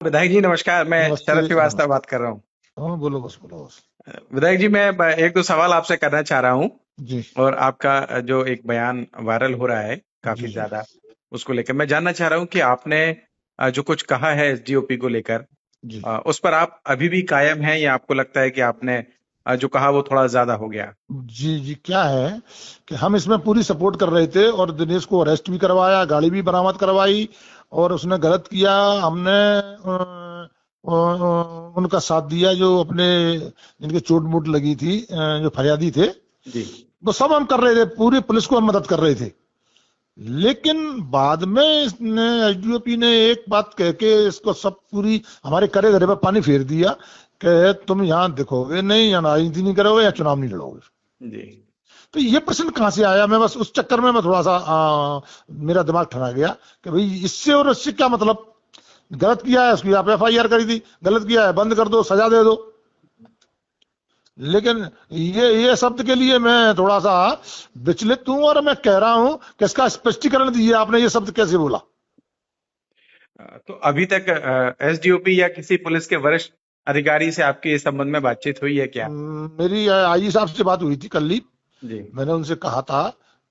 विधायक जी नमस्कार। मैं नमस्ते। शरद श्रीवास्तव नमस्ते। बात कर रहा हूँ। हाँ, बोलो बस, बोलो बस। विधायक जी मैं एक दो सवाल आपसे करना चाह रहा हूँ। जी। और आपका जो एक बयान वायरल हो रहा है जी। काफी जी। ज्यादा, उसको लेकर मैं जानना चाह रहा हूँ कि आपने जो कुछ कहा है एसडीओपी को लेकर, जी। उस पर आप अभी भी कायम हैं या आपको लगता है कि आपने जो कहा वो थोड़ा ज्यादा हो गया? जी। जी, क्या है कि हम इसमें पूरी सपोर्ट कर रहे थे और दिनेश को अरेस्ट भी करवाया, गाड़ी भी बरामद करवाई। और उसने गलत किया, हमने उनका साथ दिया, जो अपने जिनके चोट मोट लगी थी, जो फरियादी थे। जी। वो सब हम कर रहे थे, पूरी पुलिस को हम मदद कर रहे थे। लेकिन बाद में इसने एसडीओपी ने एक बात कह के इसको सब पूरी हमारे करे धरे पर पानी फेर दिया कि तुम यहाँ दिखोगे नहीं, या राजनीति नहीं करोगे, या चुनाव नहीं लड़ोगे। जी। तो ये प्रश्न कहाँ से आया? मैं बस उस चक्कर में मैं थोड़ा सा मेरा दिमाग ठना गया कि भाई इससे और इससे क्या मतलब। गलत किया है, उसकी आप एफआईआर करी थी, गलत किया है बंद कर दो, सजा दे दो। लेकिन ये शब्द के लिए मैं थोड़ा सा विचलित हूं, और मैं कह रहा हूं कि इसका स्पष्टीकरण दीजिए, आपने ये शब्द कैसे बोला? तो अभी तक एसडीओपी या किसी पुलिस के वरिष्ठ अधिकारी से आपकी इस संबंध में बातचीत हुई है क्या? मेरी आईजी साहब से बात हुई थी कल ही। जी। मैंने उनसे कहा था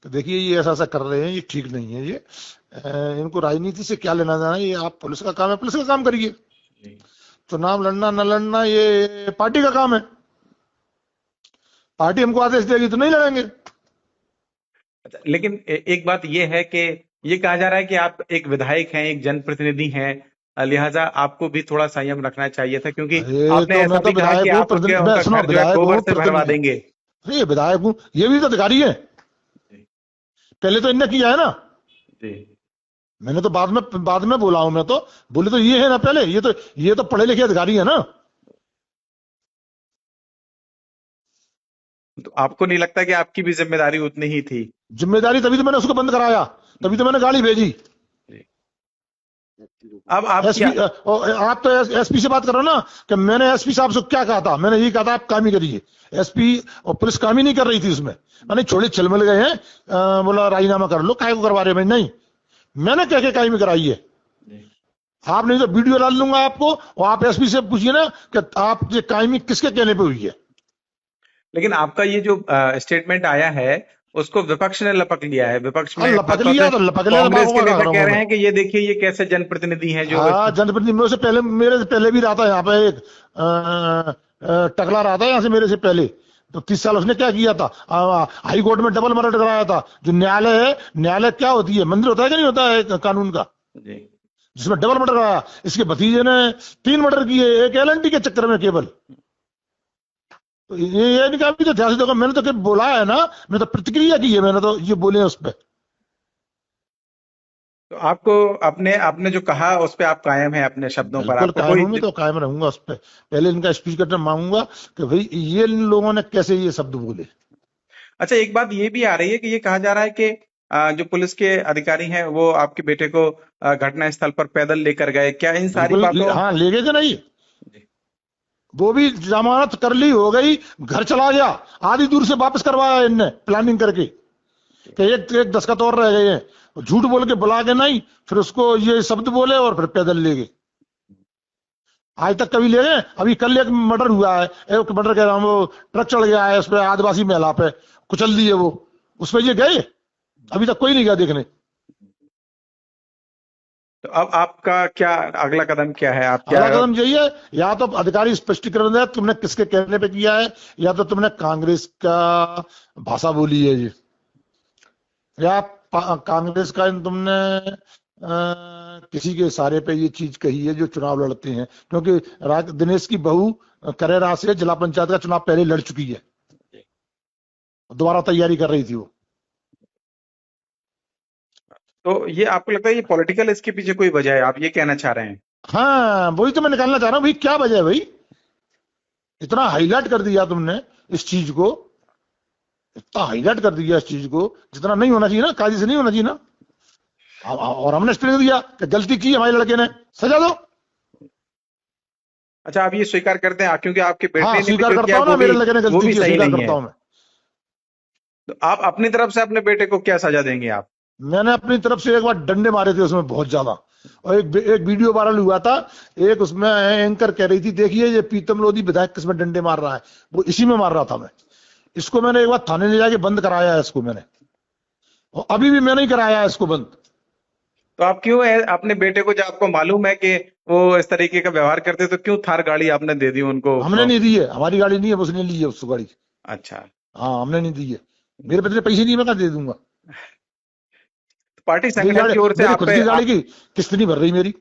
कि देखिए ये ऐसा ऐसा कर रहे हैं, ये ठीक नहीं है। ये इनको राजनीति से क्या लेना देना है, ये आप पुलिस का काम है, पुलिस का काम करिए। जी। चुनाव लड़ना न लड़ना ये पार्टी का काम है। पार्टी हमको आदेश देगी तो नहीं लड़ेंगे। अच्छा, लेकिन एक बात ये है कि ये कहा जा रहा है कि आप एक विधायक हैं, एक जनप्रतिनिधि हैं, लिहाजा आपको भी थोड़ा संयम रखना चाहिए था, क्योंकि अरे आपने तो मैं ऐसा तो भी कहा कि विधायक हूँ, आप उनके मैं उनका सुनो, घर जो है विधायक हूँ, गोबर से भरवा प्रतिनिधि। देंगे। अरे विधायक हूँ, ये भी तो अधिकारी है। जी। पहले तो इनने किया है ना। जी। मैंने तो बाद में बोला हूं। मैं तो बोले तो ये है ना, पहले ये तो पढ़े लिखे अधिकारी है ना। तो आपको नहीं लगता कि आपकी भी जिम्मेदारी उतनी ही थी? जिम्मेदारी, तभी तो मैंने उसको बंद कराया, तभी तो मैंने गाड़ी भेजी। जी। अब आप क्या? एसपी, आप तो एसपी से बात कर रहे हो ना, कि मैंने एसपी साहब से क्या कहा था? मैंने ये कहा था आप काम ही करिए। एसपी और पुलिस काम ही नहीं कर रही थी उसमें। मैंने छोड़े छिलमिल गए हैं, बोला राजीनामा कर लो, काहे को करवा रहे हो? भाई नहीं, मैंने कह के कायमी कराई है। जी। आप नहीं तो वीडियो डाल लूंगा आपको, और आप एसपी से पूछिए ना कि आप ये कायमी किसके कहने पे हुई है। लेकिन आपका ये जो स्टेटमेंट आया है, उसको विपक्ष ने लपक लिया है। विपक्ष हाँ, में लपक खासतौर लिया से तो लपक लिया, तो कांग्रेस के मैं क्या नेता करूंगा कह रहे मैं? हैं कि ये देखिए ये कैसे जनप्रतिनिधि हैं जो हाँ, जनप्रतिनिधि मेरे से पहले भी रहा था यहाँ पे एक टकला रहा था यहाँ से मेरे से पहले। तो 30 साल उसने क्या किया था? हाई कोर्ट में डबल मर्डर कराया था। जो न्यायालय है, न्यायालय क्या होती है, मंदिर होता है कि नहीं होता है कानून का, जी। जिसमें डबल मर्डर कराया। इसके भतीजे ने 3 मर्डर किए, एक एलएनटी के चक्कर में केवल। तो ये नहीं कहा, तो ध्यान से देखो, मैंने तो क्या बोला है ना, मैंने तो प्रतिक्रिया की है, मैंने तो ये बोले उस पर। तो आपको अपने आपने जो कहा उस पे आप कायम हैं अपने शब्दों पर? बिल्कुल आपको कायम कोई हूं, मैं तो कायम रहूंगा उस पर। पहले इनका स्पीकर मांगूंगा कि भाई ये इन लोगों ने कैसे ये शब्द बोले। अच्छा, एक बात ये भी आ रही है कि ये कहा जा रहा है कि जो पुलिस के अधिकारी हैं वो आपके बेटे को घटना स्थल पर पैदल लेकर गए। क्या इन सारी बिल्कुल बातों? हाँ, ले गए कि नहीं? जी। वो भी जमानत कर ली, हो गई, घर चला गया। आधी दूर से वापस करवाया इनने प्लानिंग करके, कि एक एक दस्खत और रह गए हैं। झूठ बोल के बुला के नहीं, फिर उसको ये शब्द बोले और फिर पैदल ले गए। आज तक कभी ले गए? अभी कल एक मर्डर हुआ है, एक मर्डर कह रहा हूं, वो ट्रक चढ़ गया है उस पर, आदिवासी महिला पे कुचल दिए वो, उस पर ये गए? अभी तक कोई नहीं गया देखने। तो अब आपका क्या अगला कदम क्या है? आप क्या? अगला कदम यही है, या तो अधिकारी स्पष्टीकरण दे तुमने किसके कहने पे किया है, या तो तुमने कांग्रेस का भाषा बोली है ये, या कांग्रेस का तुमने किसी के इशारे पे ये चीज कही है जो चुनाव लड़ते हैं। क्योंकि दिनेश की बहू करेरा से जिला पंचायत का चुनाव पहले लड़ चुकी है, दोबारा तैयारी कर रही थी वो। तो ये आपको लगता है ये पॉलिटिकल, इसके पीछे कोई वजह है? आप ये कहना चाह रहे हैं? हाँ, वही तो मैं निकालना चाह रहा हूँ भाई, क्या वजह है भाई? इतना हाईलाइट कर दिया तुमने इस चीज को, इतना हाईलाइट कर दिया इस चीज को, जितना नहीं होना चाहिए ना, कायदे से नहीं होना चाहिए ना। और हमने स्टेटमेंट दिया कि गलती की हमारे लड़के ने, सजा दो। अच्छा, आप ये स्वीकार करते हैं क्योंकि आपके हाँ, बेटे ने भी स्वीकार जो करता किया हूँ ना, मेरे लड़के ने वो गलती भी की, सही स्वीकार नहीं करता है? हूँ मैं। तो आप अपनी तरफ से अपने बेटे को क्या सजा देंगे आप? मैंने अपनी तरफ से एक बार डंडे मारे थे उसमें बहुत ज्यादा, और एक वीडियो वायरल हुआ था, एक उसमें एंकर कह रही थी, देखिए ये प्रीतम लोधी विधायक किसमें डंडे मार रहा है, वो इसी में मार रहा था मैं। इसको मैंने एक बार थाने ले जाके बंद कराया है इसको मैंने, और अभी भी मैंने ही कराया है इसको बंद। तो आप क्यों अपने बेटे को, जब आपको मालूम है कि वो इस तरीके का व्यवहार करते, तो क्यों थार गाड़ी आपने दे दी उनको? हमने नहीं दी है, हमारी गाड़ी नहीं है, उसने ली है उसको गाड़ी। अच्छा। हाँ हमने नहीं दी है, मेरे पास पैसे नहीं, मैं कहाँ दे दूंगा। पार्टी मेरी संगठन गाड़ी, की ओर से मेरी आप खुद पे की गाड़ी की किस्त नहीं भर रही मेरी।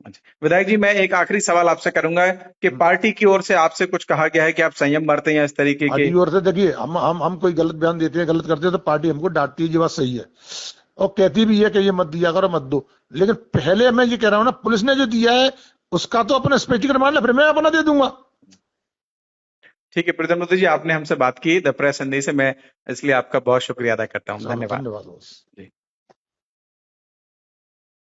अच्छा। विधायक जी, मैं एक आखिरी सवाल आपसे करूंगा कि पार्टी की ओर से आपसे कुछ कहा गया है कि आप संयम बरतें या इस तरीके पार्टी के? की ओर से देखिए, हम कोई गलत बयान देते हैं, गलत करते हैं तो पार्टी हमको डांटती है, ये बात सही है, और कहती भी है कि ये मत दिया करो, मत दो। लेकिन पहले मैं ये कह रहा हूँ ना, पुलिस ने जो दिया है उसका तो अपना स्पष्टीकरण मान ले, फिर मैं अपना दे दूंगा। ठीक है प्रीतम लोधी जी, आपने हमसे बात की द प्रेस हिंदी से, मैं इसलिए आपका बहुत शुक्रिया अदा करता हूँ। चलो धन्यवाद धन्यवाद। जी।